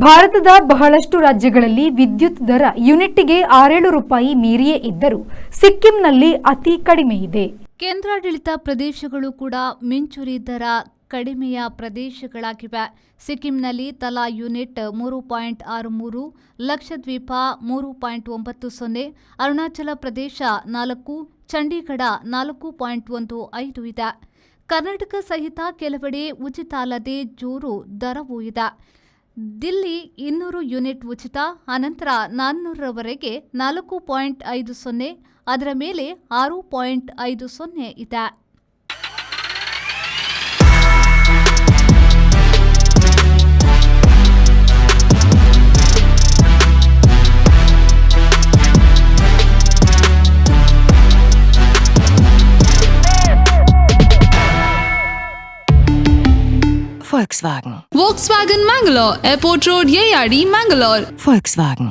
ಭಾರತದ ಬಹಳಷ್ಟು ರಾಜ್ಯಗಳಲ್ಲಿ ವಿದ್ಯುತ್ ದರ ಯೂನಿಟ್ಗೆ 6-7 ರೂಪಾಯಿ ಮೀರಿಯೇ ಇದ್ದರೂ ಸಿಕ್ಕಿಂನಲ್ಲಿ ಅತಿ ಕಡಿಮೆ ಇದೆ. ಕೇಂದ್ರಾಡಳಿತ ಪ್ರದೇಶಗಳು ಕೂಡ ಮಿಂಚುರಿ ದರ ಕಡಿಮೆಯ ಪ್ರದೇಶಗಳಾಗಿವೆ. ಸಿಕ್ಕಿಂನಲ್ಲಿ ತಲಾ ಯೂನಿಟ್ 3.63, ಲಕ್ಷದ್ವೀಪ 3.90, ಅರುಣಾಚಲ ಪ್ರದೇಶ 4, ಚಂಡೀಗಢ 4.15 ಇದೆ. ಕರ್ನಾಟಕ ಸಹಿತ ಕೆಲವೆಡೆ ಉಚಿತ ಅಲ್ಲದೆ ಜೋರು ದರವೂ ಇದೆ. ದಿಲ್ಲಿ 200 ಯೂನಿಟ್ ಉಚಿತ, ಅನಂತರ 400ರವರೆಗೆ 4.50, ಅದರ ಮೇಲೆ 6.50 ಇದೆ. Volkswagen Mangalore, Airport Road, Yeyadi, Mangalore. Volkswagen.